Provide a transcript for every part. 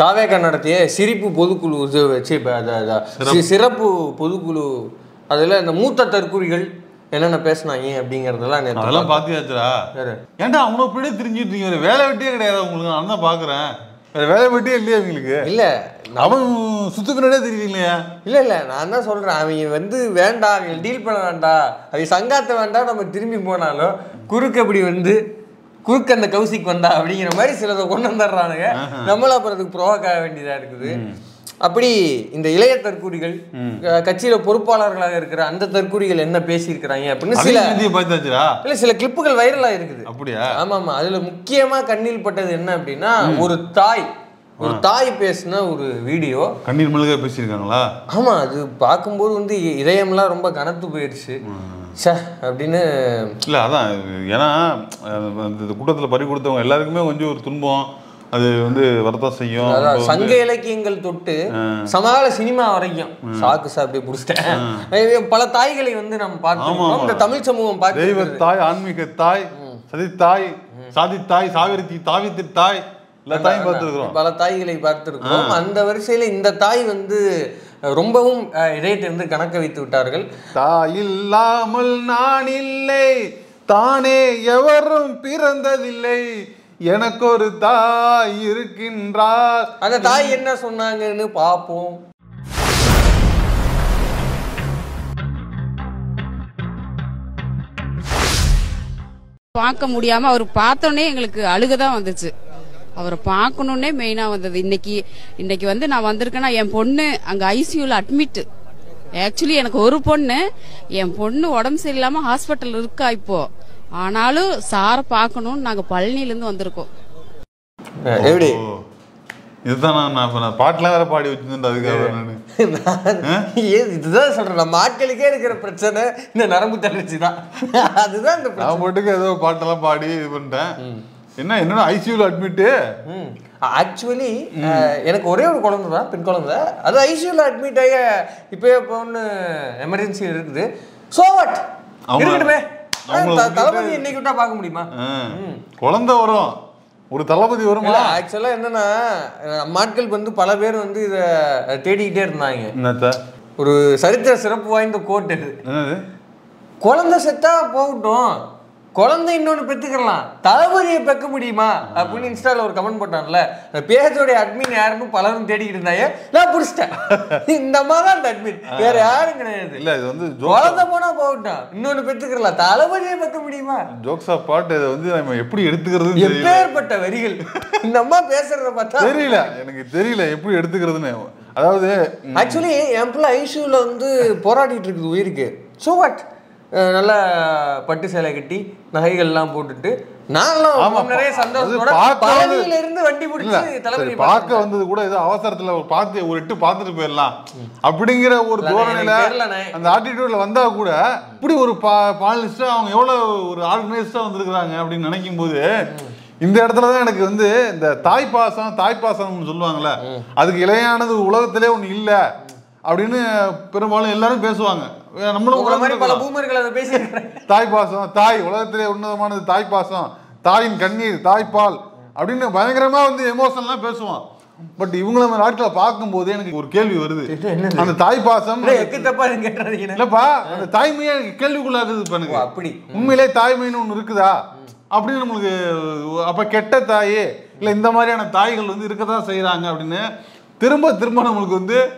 தாவேகா நடத்திய சிரிப்பு பொதுக்குழு சிறப்பு பொதுக்குழு அதில் இந்த மூத்த தற்கூறிகள் என்னென்ன பேசினாங்க அப்படிங்கிறதெல்லாம் அதெல்லாம் பார்த்தியாச்சுரா. ஏன்டா அவனை பின்னாடி தெரிஞ்சுட்டு இருக்கீங்க, வேலை வெட்டியே கிடையாது உங்களுக்கு. நான் தான் பார்க்குறேன், வேற வேலை வெட்டியே இல்லையா உங்களுக்கு? இல்லை, அவன் சுத்து பின்னாடியே தெரியுங்களா? இல்லை நான் தான் சொல்கிறேன், அவங்க வேண்டாம், அவங்க டீல் பண்ண வேண்டாம், அவங்க சங்காத்த வேண்டாம், நம்ம திரும்பி போனாலும் குறுக்கு அப்படி குறுக்கு அந்த கௌசிக் வந்தா அப்படிங்கிற மாதிரி சிலதை கொண்டு வந்துடுறானுங்க. நம்மளும் அப்புறம் அதுக்கு ப்ரோவாக்காக வேண்டியதாக இருக்குது. அப்படி இந்த இளைய தற்கூறிகள் கட்சியில பொறுப்பாளர்களாக இருக்கிற அந்த தற்கூறிகள் என்ன பேசியிருக்கிறாங்க அப்படின்னு சில கிளிப்புகள் வைரலா இருக்குது. அப்படியா? ஆமா. அதுல முக்கியமா கண்ணில் பட்டது என்ன அப்படின்னா, ஒரு தாய் பேசின ஒரு வீடியோ. கண்ணீர் மல்க பேசியிருக்காங்களா? ஆமா, அது பார்க்கும்போது இதயம்லாம் ரொம்ப கனத்து போயிடுச்சு அப்படின்னு. இல்லை அதான், ஏன்னா இந்த கூட்டத்தில் பறி கொடுத்தவங்க எல்லாருக்குமே கொஞ்சம் ஒரு துன்பம் அது வரத்தான் செய்யும். சங்க இலக்கியங்கள் தொட்டு சமகால சினிமா வரைக்கும் சாக்கு அப்படியே புடிச்சிட்டேன். பல தாய்களை நம்ம பார்த்துருக்கோம். இந்த தமிழ் சமூகம் பார்த்து தெய்வ தாய், ஆன்மீக தாய், சதித்தாய், சாதித்தாய், சாவிரத்தி, தாவித்து தாய், பல தாய்களை பார்த்திருக்கிறோம். அந்த வரிசையில இந்த தாய் ரொம்பவும் இதயத்திலிருந்து கணக்க வைத்து விட்டார்கள். தாய் இல்லாமல் நான் இல்லை, தானே எவரும் பிறந்ததில்லை, எனக்கு ஒரு தாய் இருக்கின்றார். அந்த தாய் என்ன சொன்னாங்கன்னு பார்ப்போம். பார்க்க முடியாம அவர் பார்த்தோன்னே எங்களுக்கு அழுகதான் வந்துச்சு. அவரை பார்க்கணுன்னே மெயினா வந்தது. இன்னைக்கு நான் வந்திருக்கேன்னா, என் பொண்ணு அங்க ஐசியூல அட்மிட். ஆக்சுவலி எனக்கு ஒரு பொண்ணு, என் பொண்ணு உடம்பு சரியில்லாம ஹாஸ்பிட்டல் இருக்கா இப்போ. ஆனாலும் சாரை பார்க்கணும்னு நாங்க பழனில இருந்து வந்திருக்கோம். எப்படி இதுதான் நான் பாட்டுலாம் வேற பாடி வச்சிருந்தேன். அதுக்காக இதுதான் சொல்றேன், நம்ம ஆட்களுக்கே இருக்கிற பிரச்சனை இந்த நரம்பு தளர்ச்சி தான். அதுதான் நான் போட்டுக்கு ஏதோ பாட்டெல்லாம் பாடி இது பண்ணிட்டேன். என்னோட ஐசியூல அட்மிட்டு. ஆக்சுவலி எனக்கு ஒரே ஒரு குழந்தை தான், பெண் குழந்தை. அது ஐசியூல அட்மிட் ஆகி இப்போ ஒன்று எமர்ஜென்சி இருக்குது. ஸோ வாட் இருக்கட்டுமே, தளபதி இன்னைக்கு விட்டா பார்க்க முடியுமா? குழந்தை வரும், ஒரு தளபதி வரும். ஆக்சுவலா என்னன்னா, நம்ம ஆட்கள் பல பேர் இதை தேடிக்கிட்டே இருந்தாங்க. ஒரு சரித்திர சிறப்பு வாய்ந்த கோட் இது. குழந்தை செத்தா போகட்டும், குழந்தை இன்னொன்னு பெற்றுக்கலாம், தளபதியை பெக்க முடியுமா அப்படின்னு இன்ஸ்டால ஒரு கமெண்ட் போட்டான்ல. பேஜோடைய அட்மின் யாருன்னு பலரும் தேடிக்கிட்டு இருந்தாங்க. நான் புடிச்சிட்டேன், இந்த மாதிரி தான் அந்த அட்மின், வேற யாரும் கிடையாது. இல்ல இது குழந்தை போனா போகட்டும், இன்னொன்னு பெற்றுக்கலாம், தளபதியை பெக்க முடியுமா? Jokes apart. இதை நம்ம எப்படி எடுத்துக்கிறது, எப்பேற்பட்ட வரிகள் இந்த அம்மா பேசுறத பார்த்தா தெரியல, எனக்கு தெரியல எப்படி எடுத்துக்கிறதுன்னு. அதாவது ஆக்சுவலி என் பிள்ளை ஐசியூல போராடிட்டு இருக்குது உயிருக்கு. ஸோ வாட், நல்லா பட்டு சேலை கட்டி நகைகள்லாம் போட்டுட்டு நான்லாம் நிறைய சந்தோஷத்தோட பழனியில இருந்து வண்டி பிடிச்சி தளபதி பார்க்க வந்தது கூட ஏதோ அவசரத்துல ஒரு எட்டு பார்த்துட்டு போயிடலாம் அப்படிங்கிற ஒரு தோரணையில அந்த ஆட்டிடியூட்ல வந்தா கூட இப்படி ஒரு பாலிஸ்டா அவங்க எவ்வளவு ஒரு ஆர்கனைஸ்டா வந்திருக்கிறாங்க அப்படின்னு நினைக்கும் போது இந்த இடத்துலதான் எனக்கு இந்த தாய்ப்பாசம்னு சொல்லுவாங்கல்ல, அதுக்கு இளையானது உலகத்திலே ஒண்ணு இல்ல அப்படின்னு பெரும்பாலும் எல்லாரும் பேசுவாங்க. தாய்ப்பாசம், தாய் உலகத்திலே உன்னதமானது தாய்ப்பாசம், தாயின் கண்ணீர், தாய்ப்பால் அப்படின்னு பயங்கரமா எமோஷனலா பேசுவான். பட் இவங்கள நாட்களை பார்க்கும் போது எனக்கு ஒரு கேள்வி வருது. அந்த தாய்ப்பாசம் இல்லப்பா, அந்த தாய்மையே எனக்கு கேள்விக்குள்ளாகுது. அப்படி உண்மையிலே தாய்மைன்னு ஒண்ணு இருக்குதா அப்படின்னு நம்மளுக்கு. அப்ப கெட்ட தாயே இல்ல இந்த மாதிரியான தாய்கள் இருக்கதான் செய்யறாங்க அப்படின்னு திரும்ப திரும்ப நம்மளுக்கு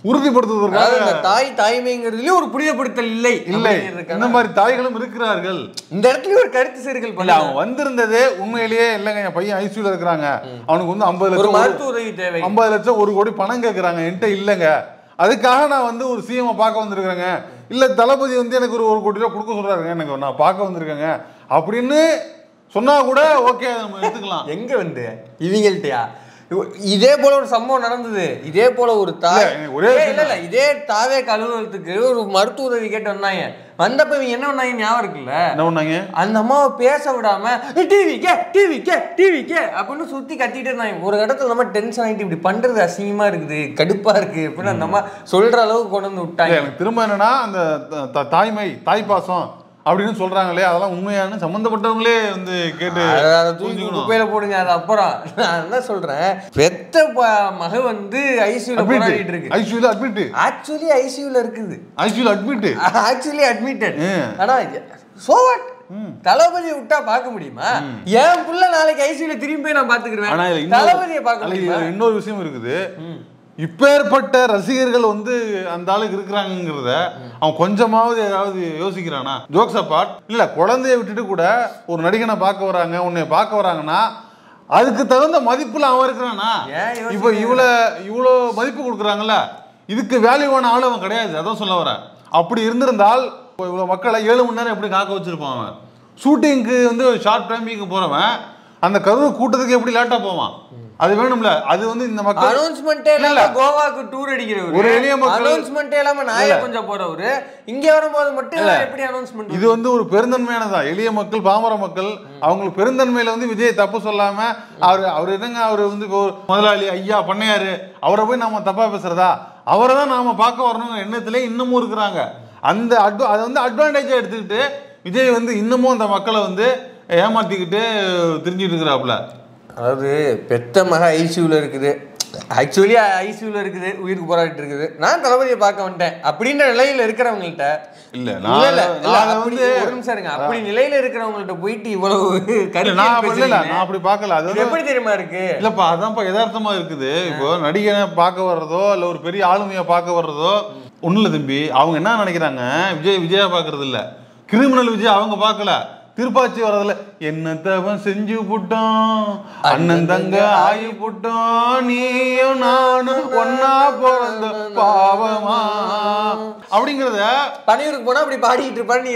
உறுதிப்படுத்துவதற்காக தாய்மைங்கிறதுலயும் ஒரு புனிதப்படுத்தல் இல்லை. இந்த மாதிரி தாய்களும் இருக்கிறார்கள். இந்த இடத்துல ஒரு கருத்து சேர்க்கல் பண்ணல. அவன் வந்திருந்ததே உண்மையிலேயே இல்லைங்க, என் பையன் ஐசியூல இருக்கிறாங்க, அவனுக்கு 50 லட்சம் மருத்துவ உதவி தேவை, 50 லட்சம் 1 கோடி பணம் கேட்கறாங்க, என்கிட்ட இல்லைங்க, அதுக்காக நான் ஒரு சிஎம் பார்க்க வந்திருக்கிறேங்க, இல்ல தளபதி எனக்கு ஒரு 1 கோடி ரூபாய் கொடுக்க சொல்றாருங்க, எனக்கு நான் பார்க்க வந்திருக்கேங்க அப்படின்னு சொன்னா கூட ஓகே, நம்ம எடுத்துக்கலாம். எங்க இவங்கள்ட்டயா இதே போல ஒரு சம்பவம் நடந்தது. இதே போல ஒரு தாய் இதே தாவே அலுவலகத்துக்கு ஒரு மருத்துவ உதவி கேட்டு வந்தாங்க. வந்தப்ப இவங்க என்ன பண்ணாங்க ஞாபகம் இருக்குல்ல? என்ன பண்ணாங்க? அந்த அம்மாவை பேச விடாம டிவி கே அப்படின்னு சுத்தி கத்திட்டு இருந்தாங்க. ஒரு இடத்துல நம்ம டென்ஷன் ஆகிட்டு இப்படி பண்றது அசிங்கமா இருக்குது, கடுப்பா இருக்கு அப்படின்னு அந்த அம்மா சொல்ற அளவுக்கு கொண்டு வந்து விட்டாங்க. எனக்கு திரும்ப என்னன்னா, அந்த தாய்மை தாய்ப்பாசம் அப்படின்னு சொல்றாங்களே, அதெல்லாம் உண்மையான சம்பந்தப்பட்டவங்களே வந்து கேட்டு குப்பையில போடுங்க. அது அப்புறம் நான் என்ன சொல்றேன், பெத்த மக வந்து ஐசியூல போராடிட்டு இருக்கு. ஐசியூல அட்மிட், ஆக்சுவலி ஐசியூல இருக்குது, ஐசியூல அட்மிட், ஆக்சுவலி அட்மிட்டட். ஆனா சோ வாட், தளபதியை விட்டா பார்க்க முடியுமா? என் புள்ள நாளைக்கு ஐசியூல திரும்பி நான் பாத்துக்கிறேன், தளபதியை பார்க்க முடியுமா? இன்னொரு விஷயம் இருக்குது, இப்பேற்பட்ட ரசிகர்கள் வந்து அந்த ஆளுக்கு இருக்கிறாங்கிறத அவன் கொஞ்சமாவது ஏதாவது யோசிக்கிறானா? ஜோக்ஸ் அப்பார்ட், இல்ல குழந்தைய விட்டுட்டு கூட ஒரு நடிகனை பார்க்க வராங்க, உன்னை பார்க்க வராங்கன்னா அதுக்கு தகுந்த மதிப்புல அவன் இருக்கிறானா? இப்போ இவ்வளோ மதிப்பு கொடுக்குறாங்கல்ல, இதுக்கு வேல்யூவான ஆள் அவன் கிடையாது. அதான் சொல்ல வரேன். அப்படி இருந்திருந்தால் இவ்வளோ மக்களை 7 மணி நேரம் எப்படி காக்க வச்சிருப்பான் அவன்? ஷூட்டிங்க்கு வந்து ஷார்ட் டைமிங்க்கு போறவன் அந்த கரூர் கூட்டத்துக்கு எப்படி லேட்டா போவான்? அது வேணும்ல. அது வந்து இந்த மக்கள் அனௌன்ஸ்மென்ட்டே இல்ல, கோவாக்கு டூர் அடிக்கிறவர் ஒரு எளிய மக்கள் அனௌன்ஸ்மென்ட்டே இல்லாம நாயே கொஞ்சம் போறவர் இங்க வரும்போது மட்டும் எப்படி அனௌன்ஸ்மென்ட்? இது வந்து ஒரு பெருந்தன்மையானதா? எளிய மக்கள், பாமர மக்கள், அவங்களுக்கு பெருந்தன்மையில வந்து விஜய் தப்பு சொல்லாம அவர் என்னங்க, அவர் வந்து முதலாளி ஐயா பண்ணையாரு, அவரை போய் நாம தப்பா பேசுறதா? அவரை தான் நாம பார்க்க வரணுங்கிற எண்ணத்திலே இன்னமும் இருக்கிறாங்க. அந்த அதை வந்து அட்வான்டேஜா எடுத்துக்கிட்டு விஜய் வந்து இன்னமும் அந்த மக்களை வந்து ஏமாத்திக்கிட்டு தெரிஞ்சுட்டு இருக்கிறாப்புல. அதாவது பெத்த மக ஐசியூல இருக்குது, ஆக்சுவலி ஐசியூல இருக்குது, உயிருக்கு போராடிட்டு இருக்குது, நான் தளபதியை பார்க்க வந்துட்டேன் அப்படின்ற நிலையில இருக்கிறவங்கள்ட்ட அப்படி நிலையில இருக்கிறவங்கள்ட்ட போயிட்டு இவ்வளவு நான் அப்படி பார்க்கல. அது எப்படி தெரியுமா இருக்கு? இல்லப்பா, அதான்ப்பா யதார்த்தமா இருக்குது. இப்போ நடிகனை பார்க்க வர்றதோ இல்ல ஒரு பெரிய ஆளுமையை பார்க்க வர்றதோ ஒன்றும் இல்லை தம்பி. அவங்க என்ன நினைக்கிறாங்க, விஜயா பார்க்கறது இல்லை, கிரிமினல் விஜய் அவங்க பார்க்கல. திருப்பாச்சி வர்றதுல என்னத்தவன் செஞ்சு புட்டோம், அண்ணன் தங்க ஆயு புட்டோம், நீயும் நானும் ஒன்னா பிறந்த பாவமா அப்படிங்கிறத பணியூருக்கு போனா அப்படி பாடிட்டு இருப்பாரு. நீ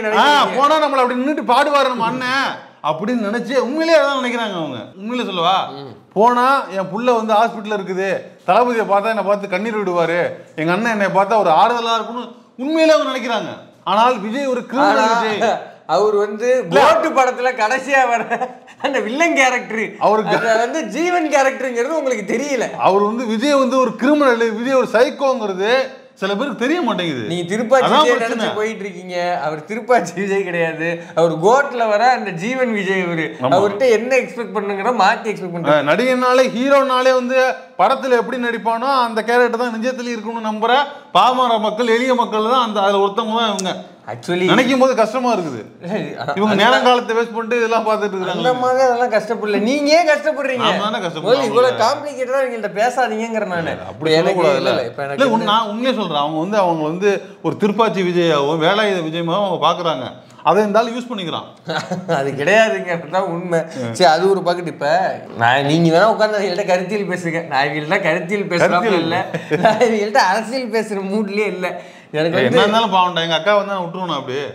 போனா நம்மள அப்படி நின்றுட்டு பாடுவாரு நம்ம அண்ணன் அப்படின்னு நினைச்சு உண்மையிலேயே அதான் நினைக்கிறாங்க அவங்க. உண்மையிலே சொல்லவா, போனா என் புள்ள வந்து ஹாஸ்பிட்டல் இருக்குது, தளபதியை பார்த்தா என்னை பார்த்து கண்ணீர் விடுவாரு, எங்க அண்ணன் என்னை பார்த்தா ஒரு ஆறுதலா இருக்கும்னு உண்மையிலே அவங்க நினைக்கிறாங்க. ஆனால் விஜய் ஒரு கிரிமினல் விஜய். அவர் வந்து கோட்டு படத்துல கடைசியா வர அந்த வில்லன் கேரக்டர், அவருக்கு வந்து ஜீவன் கேரக்டர்ங்கிறது உங்களுக்கு தெரியல. அவர் வந்து விஜய் வந்து ஒரு கிரிமினல், விஜய் ஒரு சைக்கோங்கிறது சில பேருக்கு தெரிய மாட்டேங்குது. நீங்க திருப்பாச்சி நினைச்சு போயிட்டு இருக்கீங்க. அவர் திருப்பாச்சி விஜய் கிடையாது, அவர் கோட்ல வர அந்த ஜீவன் விஜய். அவர்கிட்ட என்ன எக்ஸ்பெக்ட் பண்ணுங்கிற மாத்தி எக்ஸ்பெக்ட் பண்ற. நடிகனாலே ஹீரோனாலே வந்து படத்துல எப்படி நடிப்பானோ அந்த கேரக்டர் தான் நிஜத்துல இருக்கணும்னு நம்புற பாமர மக்கள், எளிய மக்கள் தான் அந்த அதுல ஒருத்தவங்க தான் இவங்க. ஆக்சுவலி நினைக்கும் போது கஷ்டமா இருக்குது. இவங்க நேரங்காலத்தை வேஸ்ட் பண்ணிட்டு இதெல்லாம் பார்த்துட்டு இருக்காங்க. அந்த மாதிரி அதெல்லாம் கஷ்டப்படல, நீங்க ஏன் கஷ்டப்படுறீங்க? இவ்வளவு காம்ப்ளிகேட்டடா இவங்கள்ட்ட பேசாதீங்கிற நானு. அப்படி சொல்லக்கூடாது. நான் உண்மையே சொல்றேன், அவங்க வந்து ஒரு திருப்பாச்சி விஜயாவும் வேலாயுத விஜயமாவும் அவங்க பாக்குறாங்க. அதை இருந்தாலும் யூஸ் பண்ணிக்கிறான். அது கிடையாதுங்கிறதுதான் உண்மை. சரி, அது ஒரு பக்கெட். இப்ப நீங்க வேணா உட்காந்து இவங்கள்ட்ட கருத்தியல் பேசுங்க. நான் இவங்கள்ட்ட கருத்தியல் பேசுறாங்க இல்ல, நான் இவங்கள்ட்ட அரசியல் பேசுற மூட்லயே இல்ல. எனக்கு என்ன இருந்தாலும் பாவண்டா, எங்க அக்கா வந்து விட்டுருவோம், அப்படியே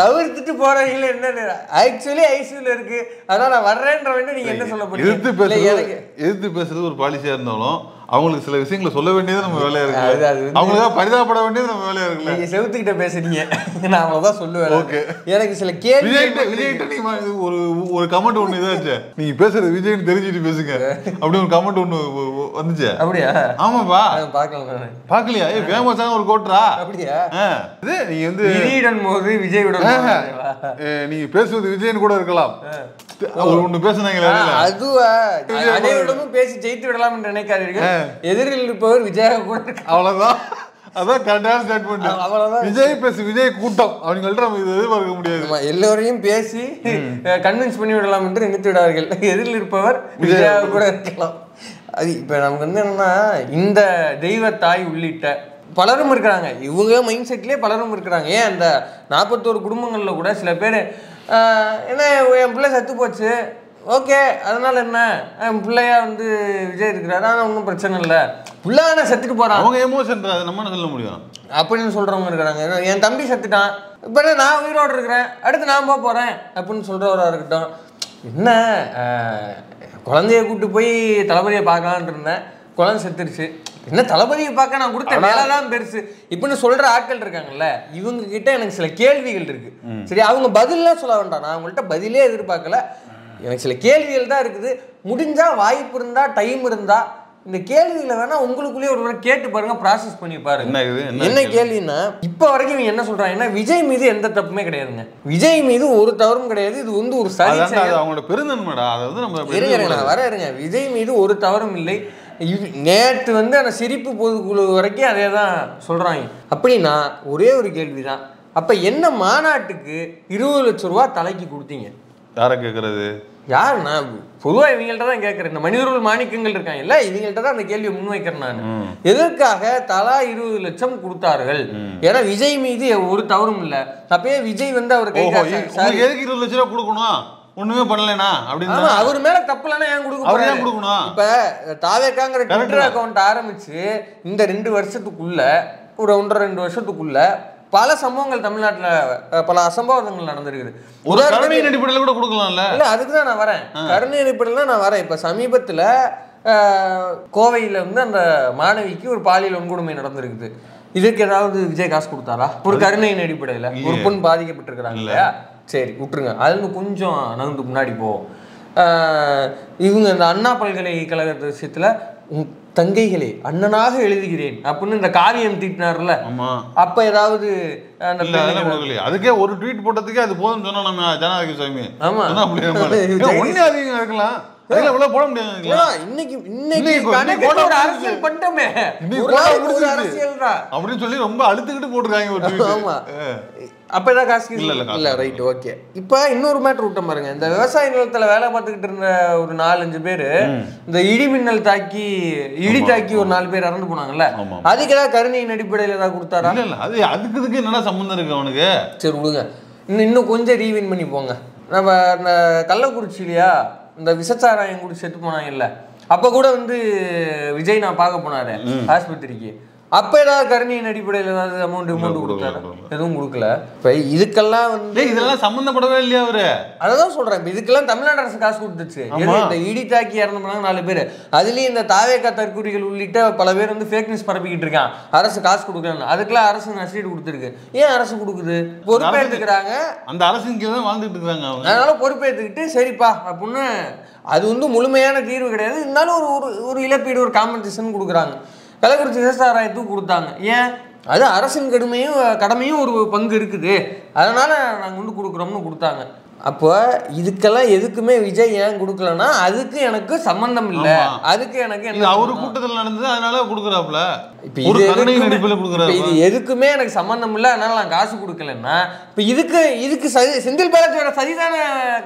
தவிர்த்துட்டு போறீங்களா என்ன? ஆக்சுவலி ஐசியூல இருக்கு, அதான் நான் வர்றேன்ற வேண்டிய நீங்க என்ன சொல்ல போறீங்க? எதிர்த்து பேசுறது ஒரு பாலிசியா இருந்தாலும் அவங்களுக்கு சில விஷயங்களை சொல்ல வேண்டியது நம்ம வேலையா இருக்கு, அவங்களுக்கு பரிதாபப்பட வேண்டியது நம்ம வேலையா இருக்குல்ல. நீங்க செவுத்துக்கிட்ட பேசுறீங்க, நான் அவ்வளவுதான் சொல்லுவேன். ஓகே, எனக்கு சில கேள்வி. விஜய்கிட்ட நீங்க ஒரு கமெண்ட் ஒண்ணு இதாச்சு, நீங்க பேசுறது விஜய்னு தெரிஞ்சுட்டு பேசுங்க அப்படி ஒரு கமெண்ட் ஒண்ணு வந்துச்சு. அப்படியா? ஆமாப்பா, பாக்கலாம். பாக்கலையா? ஃபேமஸான ஒரு கோட்ரா. அப்படியா? இது நீங்க வந்து விஜயுடன் போது விஜயுடன் நீங்க பேசுவது விஜயன் கூட இருக்கலாம். ஒண்ணு பேசுனாங்களே, அதுவா அனைவரிடமும் பேசி ஜெயித்து விடலாம் என்று நினைக்காதீர்கள். எதிரில் இருப்பவர் விஜயா கூட இருக்கு, அவ்வளவுதான். அதான் கரெக்டான ஸ்டேட்மெண்ட். அவ்வளவுதான். விஜய் பேசி விஜய் கூட்டம் அவங்கள்ட்ட நம்ம இது எதிர்பார்க்க முடியாது. எல்லோரையும் பேசி கன்வின்ஸ் பண்ணி விடலாம் என்று நினைத்து விடார்கள். எதிரில் இருப்பவர் விஜயா கூட இருக்கலாம். அது இப்ப நமக்கு வந்து என்னன்னா, இந்த தெய்வத்தாய் உள்ளிட்ட பலரும் இருக்கிறாங்க, இவங்க மைண்ட் செட்லேயே பலரும் இருக்கிறாங்க. ஏன் அந்த 41 குடும்பங்களில் கூட சில பேர் என்ன என் பிள்ளை செத்து போச்சு, ஓகே அதனால என்ன, என் பிள்ளையா வந்து விஜய் இருக்கிறாரு, ஆனால் ஒன்றும் பிரச்சனை இல்லை, பிள்ளையான செத்துட்டு போகிறான், அவங்க எமோஷன், அது நம்ம சொல்ல முடியும் அப்படின்னு சொல்கிறவங்க இருக்கிறாங்க. என் தம்பி செத்துட்டான், இப்போ நான் உயிரோடு இருக்கிறேன், அடுத்து நான் போகிறேன் அப்படின்னு சொல்கிறவராக இருக்கட்டும். என்ன குழந்தைய கூப்பிட்டு போய் தளபதியை பார்க்கலான்ட்டு இருந்தேன், குழந்தை செத்துருச்சு, என்ன தளபதியை பார்க்க நான் கொடுத்த வேலை தான் பெருசு இப்படின்னு சொல்ற ஆட்கள் இருக்காங்கல்ல, இவங்க கிட்ட எனக்கு சில கேள்விகள் இருக்கு. சரி, அவங்க பதிலாம் சொல்ல வேண்டாம், நான் அவங்கள்ட்ட பதிலே எதிர்பார்க்கல, எனக்கு சில கேள்விகள் தான் இருக்குது. முடிஞ்சா வாய்ப்பு இருந்தா டைம் இருந்தா இந்த கேள்விகளை வேணா உங்களுக்குள்ளேயே ஒரு கேட்டு பாருங்க, ப்ராசஸ் பண்ணி பாருங்க. என்ன கேள்வின்னா இப்போ வரைக்கும் இவங்க என்ன சொல்றாங்கன்னா விஜய் மீது எந்த தப்புமே கிடையாதுங்க, விஜய் மீது ஒரு தவறும் கிடையாது, இது வந்து ஒரு சதி அவங்களோட பெருந்தன்மைடா. அதாவது நம்ம இருங்க விஜய் மீது ஒரு தவறும் இல்லை. நேற்று வந்து அந்த சிரிப்பு பொதுக்குழு வரைக்கும் அதே தான் சொல்றாங்க. அப்படின்னா ஒரே ஒரு கேள்விதான், அப்ப என்ன மாநாட்டுக்கு 20 லட்சம் ரூபா தலைக்கு கொடுத்தீங்க? யாரை கேட்கறது? யாருன்னா பொதுவாக இவங்கள்ட்ட தான் கேட்குறேன். இந்த மனிதர்கள் மாணிக்கங்கள் இருக்காங்க இல்ல, இவங்கள்ட்ட தான் அந்த கேள்வியை முன்வைக்கிறேன் நான். எதற்காக தலா 20 லட்சம் கொடுத்தார்கள்? ஏன்னா விஜய் மீது ஒரு தவறும் இல்லை. அப்பயே விஜய் வந்து அவர் கை எதுக்கு 20 லட்சம் ரூபா கொடுக்கணும், ஒண்ணுமே பண்ணலனா அப்படின்னு அவர் மேல தப்பு இல்லைன்னா ஏன் கொடுக்கணும்? இப்ப தாவேக்காங்கிற ட்விட்டர் அக்கௌண்ட் ஆரம்பிச்சு இந்த 2 வருஷத்துக்குள்ள ஒரு 1.5-2 வருஷத்துக்குள்ள பல சம்பவங்கள் தமிழ்நாட்டில் பல அசம்பாவிதங்கள் நடந்திருக்குது. கருணையின் அடிப்படையில் கூட கொடுக்கலாம்ல. இல்ல அதுக்கு தான் நான் வரேன், கருணை அடிப்படையில் நான் வரேன். இப்ப சமீபத்துல கோவையில வந்து அந்த மாணவிக்கு ஒரு பாலியல் வன்கொடுமை நடந்திருக்குது. இதுக்கு ஏதாவது விஜய் காசு கொடுத்தாரா? ஒரு கருணையின் அடிப்படையில் ஒரு பெண் பாதிக்கப்பட்டிருக்கிறாங்க இல்லையா? சரி விட்டுருங்க, அது வந்து கொஞ்சம் நகர்ந்து முன்னாடி போவோம். இவங்க இந்த அண்ணா பல்கலைக்கழகத்து விஷயத்துல தங்கைகளே அண்ணனாக எழுதுகிறேன் அப்படின்னு இந்த காவியம் தீட்டினார்ல, அப்ப ஏதாவது அதுக்கே ஒரு ட்வீட் போட்டதுக்கே அது போதும் சொன்னா நம்ம ஜனாதிபதி சாமி. ஆமா இருக்கலாம் போட முடியாது. அரசியல் பண்ணிட்டோமே அப்படின்னு சொல்லி ரொம்ப அழுத்துக்கிட்டு போட்டுருக்காங்க. அப்பதான் காசு இல்ல. Right, okay. இப்ப இன்னொரு மேட்டர் விட்ட பாருங்க, இந்த விவசாய நிலத்துல வேலை பார்த்துக்கிட்டு இருந்த ஒரு 4-5 பேரு இந்த இடி மின்னல் தாக்கி ஒரு 4 பேர் இறந்து போனாங்கல்ல, அதுக்கு ஏதாவது கருணையின் அடிப்படையில் ஏதாவது கொடுத்தாரா? அது அதுக்கு என்னடா சம்பந்தம் இருக்கு அவனுக்கு? சரி விடுங்க, இன்னும் கொஞ்சம் ரீவின் பண்ணி போங்க. நம்ம இந்த கள்ளக்குறிச்சிலையா இந்த விசச்சாராயம் கூட செத்து போனாங்கல்ல, அப்ப கூட வந்து விஜய் நான் பார்க்க போனாரு ஆஸ்பத்திரிக்கு. அப்ப ஏதாவது கருணையின் அடிப்படையில் ஏதாவது அமௌண்ட் கொடுத்தாரு? எதுவும் கொடுக்கல. இப்ப இதுக்கெல்லாம் வந்து இதெல்லாம் சம்பந்தப்படவே இல்லையா அவரு? அதான் சொல்றேன். இப்ப இதுக்கெல்லாம் தமிழ்நாடு அரசு காசு கொடுத்துச்சு. இந்த இடி தாக்கி இறந்து போனாங்க 4 பேர். அதுலயும் இந்த தாவேக்கா தற்கொலைகள் உள்ளிட்ட பல பேர் வந்து ஃபேக் நியூஸ் பரப்பிக்கிட்டு இருக்கான், அரசு காசு கொடுக்கணும். அதுக்கெல்லாம் அரசு நஷ்டீடு கொடுத்துருக்கு. ஏன் அரசு கொடுக்குது? பொறுப்பேற்றுக்கிறாங்க. அந்த அரசின் கீழே தான் வாழ்ந்துட்டு இருக்காங்க அவங்க. அதனால பொறுப்பேற்றுக்கிட்டு சரிப்பா அப்படின்னு, அது வந்து முழுமையான தீர்வு கிடையாது, இருந்தாலும் ஒரு இழப்பீடு, ஒரு காம்பன்சேஷன் கொடுக்குறாங்க. கள்ளக்குறிச்சி விவசாயத்துக்கு கொடுத்தாங்க. ஏன்? அது அரசின் கடமையும் ஒரு பங்கு இருக்குது, அதனால நாங்கள் வந்து கொடுக்குறோம்னு கொடுத்தாங்க. அப்போ இதுக்கெல்லாம் எதுக்குமே விஜய் ஏன் கொடுக்கலன்னா அதுக்கு எனக்கு சம்பந்தம் இல்லை, அதுக்கு எனக்கு என்ன அவரு கூட்டத்தில் நடந்தது அதனால கொடுக்குறாப்புல. இப்போ இது எதுக்குமே எனக்கு சம்பந்தம் இல்லை அதனால நான் காசு கொடுக்கலன்னா, இப்போ இதுக்கு செந்தில் பாலாஜியோட சரிதான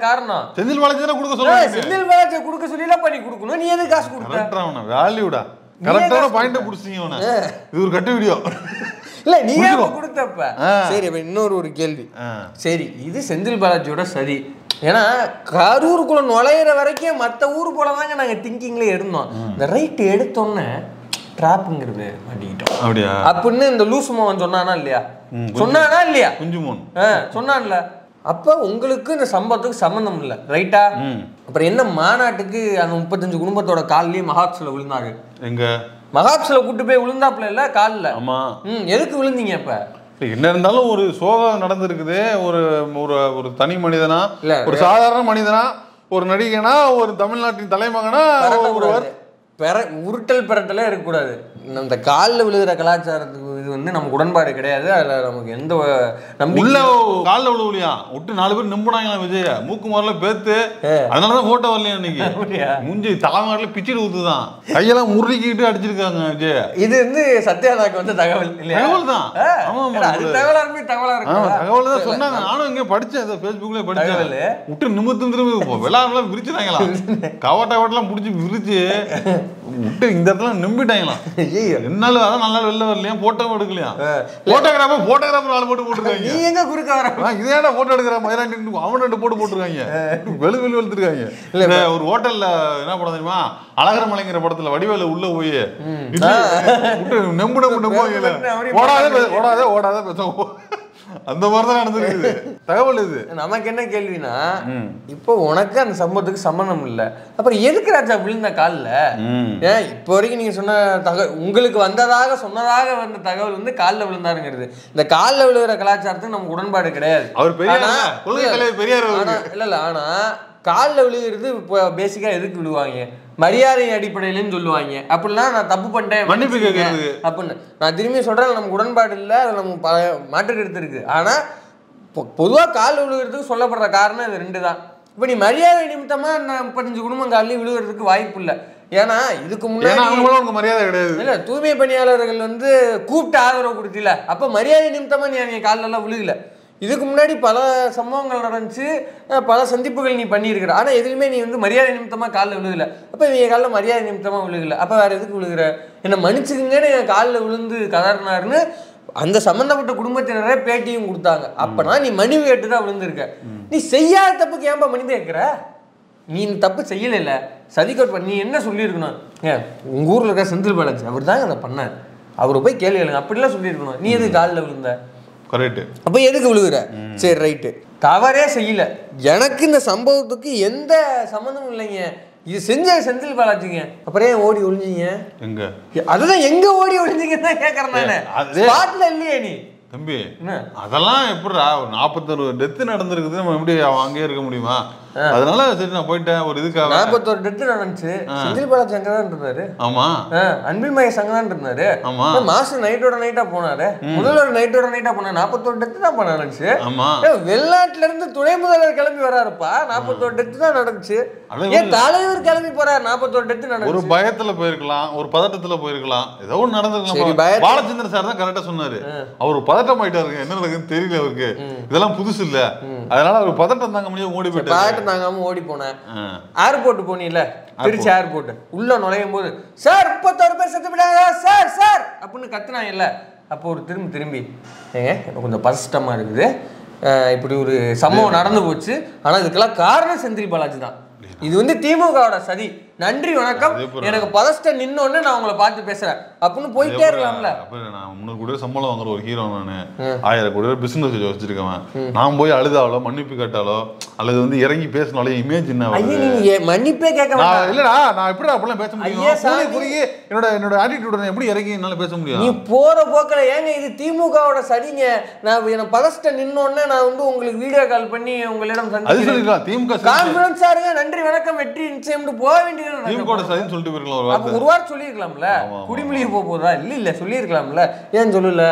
காரணம். செந்தில் பாலாஜி தானே கொடுக்க சொல்லுங்க. செந்தில் பாலாஜி கொடுக்க சொல்லிலாம் பண்ணி கொடுக்கணும், நீ எதுக்கு காசு கொடுக்குற? வேல்யூடா கரெக்டான பாயிண்ட புடிச்சீங்க. இது ஒரு கட்டு வீடியோ இல்ல, நீங்க கொடுத்தப்ப. சரி, அப்ப இன்னொரு கேள்வி. சரி, இது செந்தில் பாலாஜியோட சரி. ஏன்னா கரூருக்குள்ள நுழையிற வரைக்கும் மற்ற ஊர் போலதாங்க நாங்க திங்கிங்ல இருந்தோம். இந்த ரைட் எடுத்தோன்னே டிராப்புங்கிறது மாட்டிக்கிட்டோம். அப்படியா அப்படின்னு இந்த லூசு மோகன் சொன்னானா இல்லையா? சொன்னான்ல. அப்ப உங்களுக்கு இந்த சம்பவத்துக்கு சம்பந்தம் இல்லை, ரைட்டா? அப்புறம் என்ன மாநாட்டுக்கு அந்த 35 குடும்பத்தோட காலிலேயே மகாப்ஸ்ல விழுந்தாரு? எங்க மகாப்ஸ்ல கூட்டு போய் விழுந்தாப்புல இல்ல காலில்? ஆமா. எதுக்கு விழுந்தீங்க? இப்ப என்ன இருந்தாலும் ஒரு சோகம் நடந்திருக்குது. ஒரு தனி மனிதனா, ஒரு சாதாரண மனிதனா, ஒரு நடிகனா, ஒரு தமிழ்நாட்டின் தலைமகனா ஒருவர் உருட்டல் பெரட்டலே இருக்கக்கூடாது. இந்த காலில் விழுகிற கலாச்சாரத்துக்கு இது வந்து நமக்கு உடன்பாடு கிடையாது. அதில் நமக்கு எந்த உள்ள காலில் விழுவலையா விட்டு 4 பேர் நம்பினாங்களா விஜய மூக்கு மாரில பேத்து, அதனாலதான் போட்டோ வரலையா இன்னைக்கு. மூஞ்சி தலைமாரில பிச்சுட்டு ஊத்துதான், கையெல்லாம் முறுக்கிட்டு அடிச்சிருக்காங்க விஜய. இது வந்து சத்யாதாக்கு வந்து தகவல் இல்லையா? தகவல் தான். தகவலா தகவல் தான் சொன்னாங்க. நானும் இங்க படிச்சேன், Facebookல படிச்சேன். விட்டு நிமிர்ந்து விளாடலாம் விரிச்சுட்டாங்களா, கவட்டெல்லாம் பிடிச்சி விரிச்சு விட்டு இந்த இடத்துல நம்பிட்டாங்களாம். என்னாலும் அதான் நல்லா வெளில வரலையா, போட்டோ எடுக்கலையா, போட்டோகிராஃபர் ஆள் போட்டுருக்காங்க. நீ எங்க குறுக்க வர இதே போட்டோ எடுக்கிற மயிலாண்டி அவன் 2 போட்டுருக்காங்க. வெளுத்துருக்காங்க. இல்ல ஒரு ஹோட்டல்ல என்ன படம் தெரியுமா, அழகர மலைங்கிற படத்துல வடிவேல உள்ள போய் நம்பு ஓடாத பேசுவோம். அந்த மாதிரிதான் நடந்திருக்குது. தகவல் இது. நமக்கு என்ன கேள்வினா, இப்போ உனக்கு அந்த சம்பவத்துக்கு சம்பந்தம் இல்ல, அப்புறம் எதுக்கு ராஜா விழுந்த காலில்? ஏன் இப்போ வரைக்கும் நீங்க சொன்ன தகவல், உங்களுக்கு சொன்னதாக வந்த தகவல் வந்து காலில் விழுந்தாருங்கிறது. இந்த காலில் விழுகிற கலாச்சாரத்துக்கு நமக்கு உடன்பாடு கிடையாது. அவர் பெரியார். இல்ல ஆனா காலில் விழுகிறது இப்போ பேசிக்கா எதுக்கு விழுவாங்க? மரியாதை அடிப்படையிலன்னு சொல்லுவாங்க. அப்படிலாம் நான் தப்பு பண்ணிட்டேன் மன்னிப்பு கேட்கறது அப்படின்னு நான் திரும்பி சொல்றேன். நமக்கு உடன்பாடு இல்லை, அது நமக்கு மாற்று கருத்து இருக்கு. ஆனா பொதுவாக கால் விழுகிறதுக்கு சொல்லப்படுற காரணம் இது 2 தான். இப்போ நீ மரியாதை நிமித்தமா 35 குடும்பம் காலையில் விழுகிறதுக்கு வாய்ப்பு இல்லை. ஏன்னா இதுக்கு முன்னாடி மரியாதை கிடையாது. இல்ல தூய்மை பணியாளர்கள் வந்து கூப்பிட்டு ஆதரவு கொடுத்தில, அப்ப மரியாதை நிமித்தமா நீ அவங்க காலெல்லாம் விழுகல. இதுக்கு முன்னாடி பல சம்பவங்கள் நடந்துச்சு, பல சந்திப்புகள் நீ பண்ணியிருக்கிற. ஆனா எதுலையுமே நீ வந்து மரியாதை நிமித்தமா காலில் விழுகல. அப்ப இவங்க காலில் மரியாதை நிமித்தமா விழுகல, அப்ப வேற எதுக்கு விழுகிற? என்ன மன்னிச்சுக்குங்கன்னு என் காலில் விழுந்து கதறினாருன்னு அந்த சம்பந்தப்பட்ட குடும்பத்தினரே பேட்டியும் கொடுத்தாங்க. அப்பனா நீ மன்னிவு கேட்டு தான் விழுந்திருக்க. நீ செய்யாத தப்புக்கு ஏன்பா மன்னிப்பு கேட்கிற? நீ இந்த தப்பு செய்யல, சதிக்கோட் பண்ணி என்ன சொல்லியிருக்கணும்? உங்க ஊர்ல இருக்க செந்தில் பாலாஜி அவர் தாங்க அதை பண்ணார், அவரை போய் கேள்வி கேளுங்க அப்படிலாம் சொல்லியிருக்கணும். நீ எதுக்கு காலில் விழுந்த? கரெக்ட். அப்ப எதுக்கு விழுகுற? சரி ரைட்டு, தவறே செய்யல, எனக்கு இந்த சம்பவத்துக்கு எந்த சம்மந்தமும் இல்லைங்க, இது செஞ்ச செந்தில் பாலாஜிங்க, அப்புறம் ஏன் ஓடி ஒளிஞ்சிங்க? எங்க அதுதான் எங்க ஓடி ஒளிஞ்சிங்கன்னு தான் கேட்கறேன் நானு. ஸ்பாட்ல இல்லையே நீ தம்பி. அதெல்லாம் எப்படிடா ஒரு 41 டெத்து நடந்திருக்குது, நம்ம எப்படி அங்கேயே இருக்க முடியுமா? அதனால சரி நான் போயிட்டேன். ஒரு இதுக்காக 41 டெத்து நடந்துச்சு. செந்தில் பாலாஜி அங்கே தான் இருந்தாரு. ஆமா, அன்பில் மகேஷ் அங்கே தான் இருந்தாரு. ஆமா, மாஸ்டர் நைட்டோட நைட்டா போனாரு, முதல்வர் நைட்டோட நைட்டா போனாரு. 41 டெத்து தான் நடந்துச்சு. ஆமா, வெளிநாட்டுல இருந்து துணை முதல்வர் கிளம்பி வராருப்பா, 41 டெத்து தான் நடந்துச்சு. ஏன் தலைவர் கிளம்பி போறாரு? 41 டெத்து நடந்துச்சு. ஒரு பயத்துல போயிருக்கலாம், ஒரு பதட்டத்துல போயிருக்கலாம், ஏதோ ஒன்று நடந்திருக்கலாம். பாலச்சந்திரன் சார் தான் கரெக்டா சொன்னாரு, அவர் பதட்டம் ஆயிட்டாருங்க, என்ன நடக்குதுன்னு தெரியல அவருக்கு, இதெல்லாம் புதுசு இல்ல, அதனால அவர் பதட்டம் தாங்க முடியும் ஓடி போயிட்டாரு. நாங்காம ஓடி போனேன். ஏர்போர்ட் போனீங்கல்ல, திருச்சி ஏர்போர்ட் உள்ள நுழையும் போது சார் 31 பேர் செத்து விடாங்க சார் சார் அப்படின்னு கத்துனாங்க இல்ல. அப்போ ஒரு திரும்பி ஏங்க எனக்கு கொஞ்சம் பதஷ்டமா இருக்குது, இப்படி ஒரு சம்பவம் நடந்து போச்சு, ஆனா இதுக்கெல்லாம் காரணம் செந்தில் பாலாஜி தான், இது வந்து திமுகவோட சதி, நன்றி வணக்கம், எனக்கு பதஷ்டம் நின்னோன்னு நான் உங்களை பார்த்து பேசுறேன் அப்படின்னு போயிட்டே இருக்கலாம்ல. நான் 300 கோடி சம்பளம் வாங்குற ஒரு ஹீரோ, நானு 1000 கோடி பிசினஸ் வச்சிருக்கேன், நான் போய் அழுதாலோ மன்னிப்பு கேட்டாலோ அல்லது வந்து இறங்கி பேசினாலோ இமேஜ் என்ன மன்னிப்பே கேட்க இல்லடா, நான் எப்படி அப்படிலாம் பேச முடியும்? என்னோட ஆட்டிடியூட் எப்படி இறங்கி என்னால பேச முடியும்? நீ போற போக்கல ஏங்க இது திமுகவோட சதிங்க, நான் எனக்கு பதஷ்டம் நின்னோன்னு நான் வந்து உங்களுக்கு வீடியோ கால் பண்ணி உங்களிடம் சந்திக்கிறேன், திமுக கான்ஃபிடன்ஸா இருங்க, நன்றி வணக்கம் வெற்றி நிச்சயம் போக வேண்டிய ஒரு வாரம் சொல்லிருக்கலாம்ல, குடிமொழியை போதா இல்ல சொல்லிருக்கலாம்ல, ஏன் சொல்லல?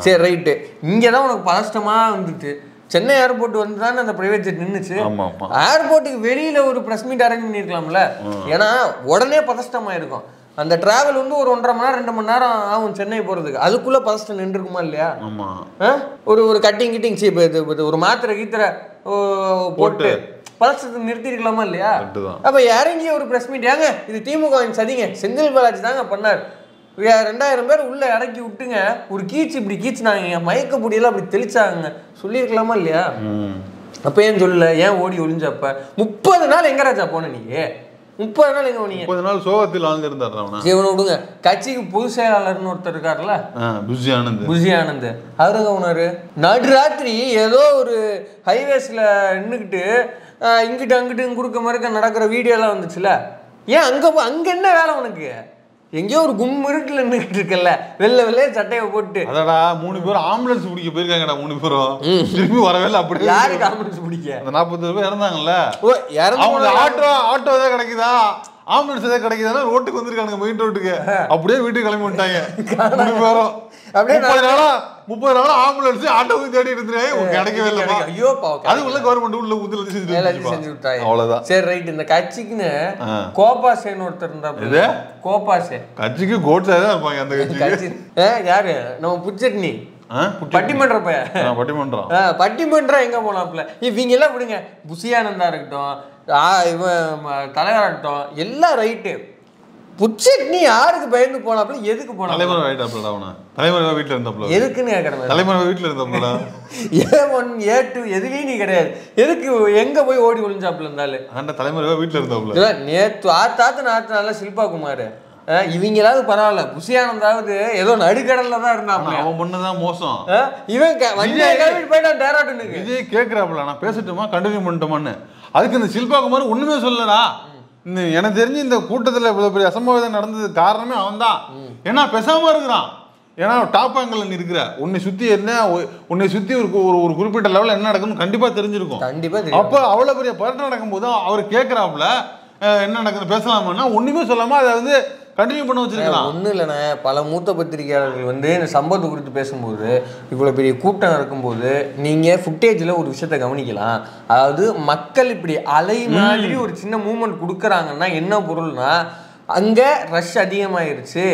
சரி ரைட்டு, இங்கதான் உனக்கு பதஷ்டமா வந்துட்டு சென்னை ஏர்போர்ட் வந்து தானே அந்த பிரைவேட் ஜெட் நின்னுச்சு, ஏர்போர்ட்டுக்கு வெளியில ஒரு பிரஸ் மீட் அரேஞ்ச் பண்ணிருக்கலாம்ல, ஏன்னா உடனே பதஷ்டமா இருக்கும். அந்த டிராவல் வந்து ஒரு 1.5 மணி நேரம் 2 மணி நேரம் ஆகும் சென்னை போறதுக்கு, அதுக்குள்ள பதஷ்டம் நின்று இருக்குமா இல்லையா? ஒரு கட்டிங் கிட்டிங் ஒரு மாத்திரை கீத்திரை போட்டு பதஷ்டத்தை நிறுத்தி இருக்கலாமா இல்லையா? அப்ப இறங்கி ஒரு பிரஸ் மீட், ஏங்க இது திமுக சதிங்க, செந்தில் பாலாஜி தாங்க பண்ணார், 2000 பேர் உள்ள இறக்கி விட்டுங்க, ஒரு கீச்சு இப்படி கீச்சுனாங்க, மயக்க பொடியெல்லாம் அப்படி தெளிச்சாங்க, சொல்லியிருக்கலாமா இல்லையா? அப்ப ஏன் சொல்லல? ஏன் ஓடி ஒளிஞ்சப்ப 30 நாள் எங்க ராஜா போன நீ? 30 நாள் எங்க போனீங்க? 30 நாள் சோகத்தில் ஆழ்ந்திருந்தாரு. ஜீவனை விடுங்க, கட்சிக்கு பொதுச் செயலாளர்னு ஒருத்தர் இருக்காருல்ல, புஜி ஆனந்த், அவருங்க உணரு நடுராத்திரி ஏதோ ஒரு ஹைவேஸ்ல நின்றுக்கிட்டு இங்கிட்டு அங்கிட்டு குறுக்க மறுக்க நடக்கிற வீடியோலாம் வந்துச்சுல, ஏன் அங்க என்ன வேலை உனக்கு? எங்கேயோ ஒரு கும்மிருட்டுல நின்றுட்டு இருக்கல, வெள்ளை சட்டையை போட்டு. அதடா 3 பேரும் ஆம்புலன்ஸ் பிடிக்க போயிருக்காங்கடா, 3 பேரும் திரும்பி வரவே இல்லை. அப்படி யாருக்கு ஆம்புலன்ஸ் பிடிக்க? அந்த 40 பேர் இறந்தாங்கல்ல, ஆட்டோ ஏதாவது கிடைக்குதா, ஆம்புலன்ஸ் ஏதாவது கிடைக்குதா, ரோட்டுக்கு வந்திருக்காங்க, மெயின் ரோட்டுக்கு, அப்படியே வீட்டுக்கு கிளம்பி விட்டாங்க 3 பேரும். அப்படியே 30 நாளா ஆம்புலன்ஸ் ஆட்டோவும் தேடி இருந்துருக்காங்க, கிடைக்கவே இல்லை. ஐயோ அது உள்ள கவர்மெண்ட் உள்ள ஊத்துல செஞ்சு விட்டாங்க, அவ்வளவுதான். சரி ரைட், இந்த கட்சிக்குன்னு கோபாசேன்னு ஒருத்தர் இருந்தா, கோபாசே கட்சிக்கு கோட்ஸா தான் இருப்பாங்க அந்த கட்சி. யாரு? நம்ம புச்சட்னி பட்டிமன்ற பட்டிமன்றம் எங்க போனாப்ல, இவங்க எல்லாம் விடுங்க, புசியானந்தா இருக்கட்டும், இவன் தலைவராக இருக்கட்டும், எல்லாம் ரைட்டு. புச்சட்னி யாருக்கு பயந்து போனாப்ல, எதுக்கு போனா? தலைவர் தலைவர் வீட்டுல இருந்தாப்ல, எதுக்குன்னு கேட்கறேன். தலைவர் வீட்டுல இருந்தாப்ல, A1 A2 எதுலயும் நீ கிடையாது, எதுக்கு எங்க போய் ஓடி ஒளிஞ்சாப்ல இருந்தாலும்? அந்த தலைவர் வீட்டுல இருந்தாப்ல. நேத்து ஆத்தாத்து நல்ல சில்பா குமார், இவங்களாவது பரவாயில்ல, புசியானந்தாவது ஏதோ நடுக்கடல்ல தான் இருந்தாங்க, அவன் பொண்ணுதான் மோசம். இவன் போயிட்டான் டேராட்டுக்கு. இதே கேட்கிறாப்ல, நான் பேசட்டுமா கண்டினியூ பண்ணட்டுமான்னு. அதுக்கு இந்த சில்பா குமார் ஒண்ணுமே சொல்லடா. எனக்கு தெரிஞ்சு இந்த கூட்டத்தில் இவ்வளவு பெரிய அசம்பாவிதம் நடந்தது காரணமே அவன் தான். ஏன்னா பேசாம இருக்கிறான், ஏன்னா டாப் ஆங்கிள் இருக்கிற உன்னை சுத்தி என்ன, உன்னை சுத்தி ஒரு குறிப்பிட்ட லெவலில் என்ன நடக்கும்னு கண்டிப்பா தெரிஞ்சிருக்கும். கண்டிப்பா அப்ப அவ்வளவு பெரிய பரட்டம் நடக்கும் போது அவர் கேட்கிறாப்புல, என்ன நடக்குது பேசலாமான்னா ஒண்ணுமே சொல்லாம அதை வந்து கண்டினியூ பண்ண வச்சிருக்கலாம். ஒன்றும் இல்லைண்ணே, பல மூத்த பத்திரிகையாளர்கள் வந்து இந்த சம்பவத்தை குறித்து பேசும்போது இவ்வளோ பெரிய கூட்டம் இருக்கும்போது நீங்கள் ஃபுட்டேஜில் ஒரு விஷயத்த கவனிக்கலாம். அதாவது மக்கள் இப்படி அலை மாதிரி ஒரு சின்ன மூமெண்ட் கொடுக்குறாங்கன்னா என்ன பொருள்னா, அங்கே ரஷ் அதிகமாயிருச்சு,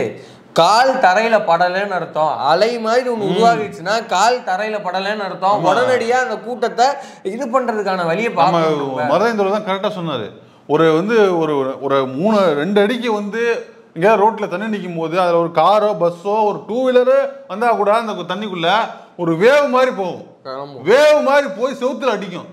கால் தரையில படலைன்னு அர்த்தம். அலை மாதிரி ஒன்று உருவாகிடுச்சுன்னா கால் தரையில படலைன்னு அர்த்தம். உடனடியா அந்த கூட்டத்தை இது பண்றதுக்கான வழியை பார்க்கணும். மருதேந்திர தான் கரெக்டா சொன்னாரு. ஒரு வந்து ஒரு ஒரு 2 அடிக்கு வந்து எங்கேயாவது ரோட்ல தண்ணி நிற்கும் போது அதில் ஒரு காரோ பஸ்ஸோ ஒரு 2 வீலரோ வந்தா கூட அந்த தண்ணிக்குள்ள ஒரு வேவ் மாதிரி போகும். வேவ் மாதிரி போய் செவுத்துல அடிக்கும்.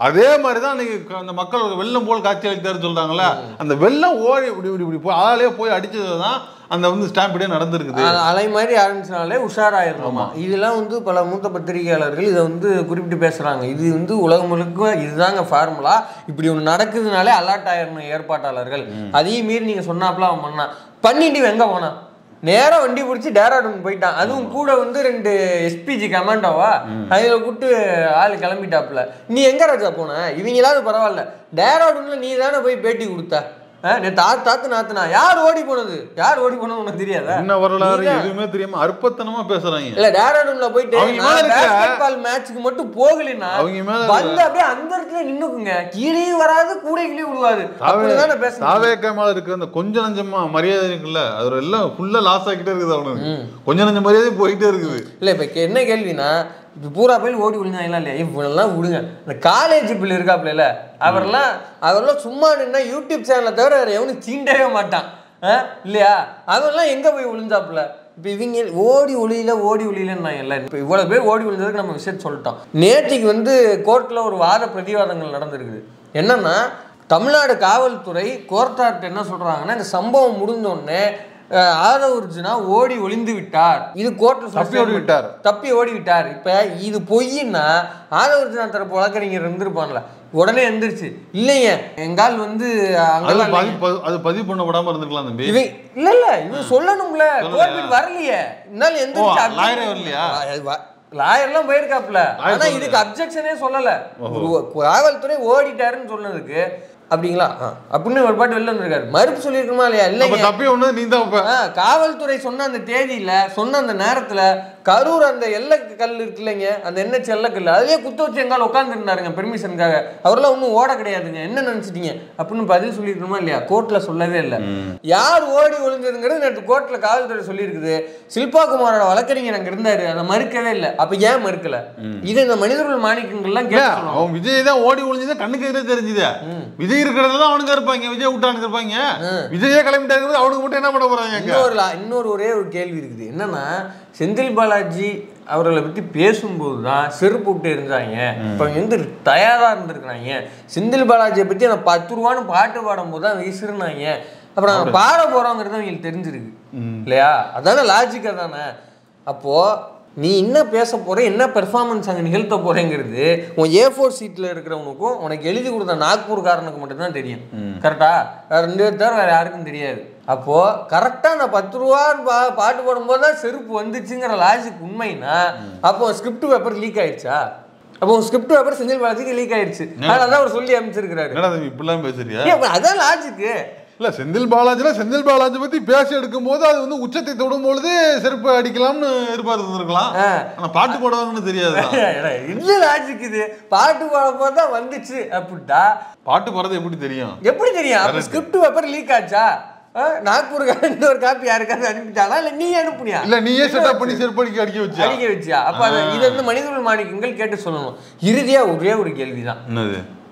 அதே மாதிரி தான் இன்னைக்கு அந்த மக்கள் வெள்ளம் போல் காட்சி அளித்தாருன்னு சொல்றாங்கல்ல, அந்த வெள்ளம் ஓடி இப்படி போய் ஆளே போய் அடிச்சது தான் அந்த வந்து ஸ்டாம்பிடே நடந்திருக்குது. அலை மாதிரி ஆரம்பிச்சனாலே உஷாராயிருக்கோமா. இதெல்லாம் வந்து பல மூத்த பத்திரிகையாளர்கள் இதை வந்து குறிப்பிட்டு பேசுறாங்க. இது வந்து உலகம் முழுக்க இதுதாங்க ஃபார்முலா. இப்படி ஒன்று நடக்குதுனாலே அலர்ட் ஆயிடணும் ஏற்பாட்டாளர்கள். அதையும் மீறி நீங்க சொன்னாப்ல அவன் பண்ணிட்டு எங்க போனா நேரம் வண்டி பிடிச்சி டேராடூன் போயிட்டான். அதுவும் கூட வந்து 2 எஸ்பிஜி கமாண்டோவா அதில் கூப்பிட்டு ஆள் கிளம்பிட்டாப்புல. நீ எங்க ராஜா போன? இவங்களாவது பரவாயில்ல, டேராடூன்ல நீ தானே போய் பேட்டி கொடுத்த. தாத்து நாத்துனா யார் ஓடி போனது உனக்கு தெரியாதா? என்ன வரலாறு எதுவுமே தெரியாம அற்பத்தனமா பேசுறாங்க. இல்ல டேராடூன்ல போயிட்டு பாஸ்கெட்பால் மேட்ச்க்கு மட்டும் போகலினா வந்து அப்படியே அந்த இடத்துல நின்னுக்குங்க. கீழே வராது கூடைகளே விடுவாரு. அப்படிதானே பேசுறாங்க. தாவேக்கா மேல இருக்கிற அந்த கொஞ்சம் நஞ்சமா மரியாதை இருக்குல்ல, அது எல்லாம் ஃபுல்லா லாஸ் ஆகிட்டே இருக்குது. அவனுக்கு கொஞ்சம் நஞ்ச மரியாதை போயிட்டே இருக்குது. இல்ல இப்ப என்ன கேள்வினா, இப்போ பூரா பேர் ஓடி விழுந்தாங்களா இல்லையா? இவெல்லாம் விடுங்க. இந்த காலேஜ் பிள்ளை இருக்காப்புல அவரெல்லாம் சும்மா நின்னா யூடியூப் சேனலை தவிர வேற எவனும் சீண்டவே மாட்டான் இல்லையா? அவெல்லாம் எங்க போய் விழுந்தாப்புல? இப்போ இவங்க ஓடி ஒளியிலன்னாங்க இல்லை. இப்போ இவ்வளோ பேர் ஓடி விழுந்ததுக்கு நம்ம விஷயத்த சொல்லிட்டோம். நேற்றுக்கு வந்து கோர்ட்டில் ஒரு வாத பிரதிவாதங்கள் நடந்திருக்குது. என்னன்னா, தமிழ்நாடு காவல்துறை கோர்ட்டார்ட்ட என்ன சொல்றாங்கன்னா, இந்த சம்பவம் முடிஞ்சோடனே ஆதவர்ஜுனா ஓடி ஒளிந்து விட்டார், இது கோர்ட்ல தப்பி ஓடி விட்டார். இப்ப இது பொய்னா ஆதவர்ஜுனா தரப்பு வழக்கறிஞர் இருந்திருப்பான்ல, உடனே எந்திரிச்சு இல்லைங்க எங்கால் வந்து அது பதிவு பண்ணப்படாம இருந்திருக்கலாம் தம்பி. இல்ல இவன் சொல்லணும்ல, கோர்ட் வரலையே, இருந்தாலும் எந்திரிச்சு லாயர்லாம் போயிருக்காப்ல. ஆனா இதுக்கு அப்ஜெக்ஷனே சொல்லல. காவல்துறை ஓடிட்டாருன்னு சொன்னதுக்கு அப்படிங்களா அப்படின்னு ஒரு பாட்டு வெளில வந்திருக்காரு. மறுப்பு சொல்லியிருக்கணுமா இல்லையா? இல்லைங்க, காவல்துறை சொன்ன அந்த தேதியில சொன்ன அந்த நேரத்துல கரூர் அந்த எல்லைக்கல் இருக்கு இல்லைங்க, அந்த NH எல்லைக்கல் அதுலயே குத்த வச்சு எங்கால உட்காந்துருந்தாருங்க பெர்மிஷனுக்காக. அவரெல்லாம் ஒன்றும் ஓட கிடையாதுங்க, என்ன நினைச்சிட்டீங்க அப்படின்னு பதில் சொல்லியிருக்கணுமா இல்லையா? கோர்ட்ல சொல்லவே இல்லை. யார் ஓடி ஒளிஞ்சதுங்கிறது நேற்று கோர்ட்ல காவல்துறை சொல்லியிருக்குது. சில்பா குமாரோட வழக்கறிஞர் அங்க இருந்தாரு, அதை மறுக்கவே இல்லை. அப்ப ஏன் மறுக்கல? இது இந்த மனிதர்கள் மாணிக்கங்கள்லாம் கேட்கணும். விஜய் தான் ஓடி ஒளிஞ்சது கண்ணுக்கு எதிரே தெரிஞ்சுது. விஜய் இருக்கிறதுல அவனுக்கு இருப்பாங்க, விஜய் விட்டானுக்கு இருப்பாங்க. விஜயே கிளம்பிட்டாங்க, அவனுக்கு மட்டும் என்ன பண்ண போறாங்க? இன்னொரு ஒரே ஒரு கேள்வி இருக்குது. என்னன்னா, செந்தில் பாலாஜி அவர்களை பற்றி பேசும்போது தான் செருப்பு விட்டு இருந்தாங்க. இப்போ வந்து தயாராக இருந்திருக்கிறாங்க. செந்தில் பாலாஜியை பற்றி அந்த 10 ரூபான்னு பாட்டு பாடும்போது தான் விசிறுனாங்க. அப்புறம் நாங்கள் பாட போகிறோங்கிறது அவங்களுக்கு தெரிஞ்சிருக்கு இல்லையா? அதானே லாஜிக்காக தானே. அப்போது நீ என்ன பேச போகிற, என்ன பெர்ஃபார்மன்ஸ் அங்கே நிகழ்த்த போகிறேங்கிறது உன் A4 சீட்டில் இருக்கிறவனுக்கும் உனக்கு எழுதி கொடுத்த நாக்பூர்காரனுக்கு மட்டும்தான் தெரியும். கரெக்டா? வேறு 2 பேர் தவிர வேறு யாருக்கும் தெரியாது. அப்போது கரெக்டாக அந்த 10 ரூபா பாட்டு போடும்போது தான் செருப்பு வந்துச்சுங்கிற லாஜிக் உண்மைன்னா, அப்போ ஸ்கிரிப்ட் பேப்பர் லீக் ஆயிடுச்சா? அப்போ ஸ்கிரிப்ட் பேப்பர் செந்தில் பாலாஜிக்கு லீக் ஆயிடுச்சு. அதனால அவர் சொல்லி அமைச்சிருக்கிறாரு. இப்படிலாம் பேசுறியா? அதான் லாஜிக்கு. இல்ல செந்தில் பாலாஜி பத்தி பேசி எடுக்கும் போது அது வந்து உச்சத்தை தொடும் பொழுது செருப்பு அடிக்கலாம்னு எதிர்பார்த்துருக்கலாம். ஆனா பாட்டு போடுவாங்கன்னு தெரியாது. இல்ல லாஜிக் இது. பாட்டு பாடும் போது தான் வந்துச்சு அப்படின்ட்டா பாட்டு போறது எப்படி தெரியும்? ஸ்கிரிப்ட் பேப்பர் லீக் ஆச்சா? நாக்பூருக்கு இன்னொரு காப்பி யாருக்காவது அனுப்பிட்டாங்களா இல்ல நீ அனுப்புனியா? இல்ல நீயே செட்டப் பண்ணி செருப்பு அடிக்க வச்சியா? அப்ப இது வந்து மனிதர்கள் மாணிக்கங்கள் கேட்டு சொல்லணும். இறுதியா ஒரே ஒரு கேள்விதான்.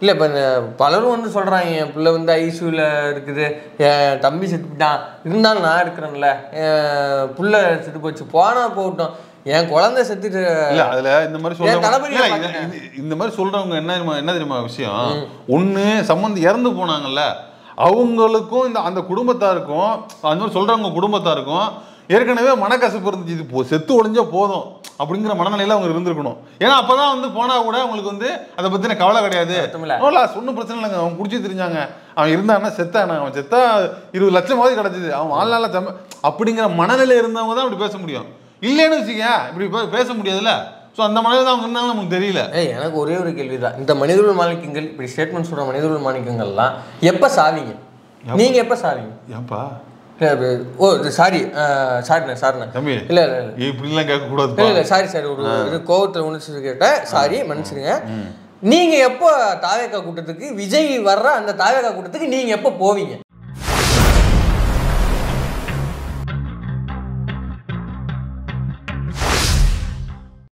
இல்லை இப்போ பலரும் வந்து சொல்கிறாங்க, என் பிள்ளை வந்து ஐசியூவில் இருக்குது, என் தம்பி செத்துட்டான், இருந்தாலும் நான் இருக்கிறேன்ல, என் பிள்ளை செத்து போச்சு, போனால் போகட்டும், என் குழந்தை செத்துட்டு. இல்லை அதில் இந்த மாதிரி சொல்கிறவங்க இந்த மாதிரி சொல்கிறவங்க என்ன தெரியுமா விஷயம்? ஒன்று சம்மந்தி இறந்து போனாங்கல்ல, அவங்களுக்கும் அந்த குடும்பத்தாருக்கும் அந்த மாதிரி சொல்கிறவங்க குடும்பத்தாருக்கும் ஏற்கனவே மனக்கசப்பு இருந்துச்சு. இது செத்து ஒழிஞ்சா போதும் அப்படிங்கிற மனநிலையில அவங்க இருந்திருக்கணும். ஏன்னா அப்பதான் வந்து போனா கூட அவங்களுக்கு வந்து அதை பத்தின கவலை கிடையாது. ஒன்றும் பிரச்சனை இல்லைங்க, அவங்க குடிச்சு தெரிஞ்சாங்க, அவன் இருந்தான்னா செத்தானா, அவன் செத்தா 20 லட்சமாவது கிடைச்சது, அவன் வாழ்நாள் அப்படிங்கிற மனநிலை இருந்தவங்க தான் அப்படி பேச முடியும். இல்லைன்னு வச்சுக்க இப்படி பேச முடியாதுல்ல. ஸோ அந்த மனிதர்கள் அவங்க இருந்தாலும் நமக்கு தெரியல. எனக்கு ஒரே ஒரு கேள்விதான், இந்த மனிதர்கள் மாணிக்கங்கள் இப்படி ஸ்டேட்மெண்ட் சொல்ற மனிதர்கள் மாணிக்கங்கள்லாம் எப்ப சாவீங்க? நீங்க எப்ப சாவீங்க? ஏன்பா? ஓ சாரி சாரிண்ணே சாரிண்ணே தம்பி இல்ல இப்படிலாம் கேட்கக்கூடாது. இல்லை சாரி சார், ஒரு இது கோவத்தில் உணர்ச்சி கேட்டேன், சாரி மன்னிச்சிருங்க. நீங்க எப்போ தாவேக்கா கூட்டத்துக்கு, விஜய் வர்ற அந்த தாவேக்கா கூட்டத்துக்கு நீங்க எப்போ போவீங்க?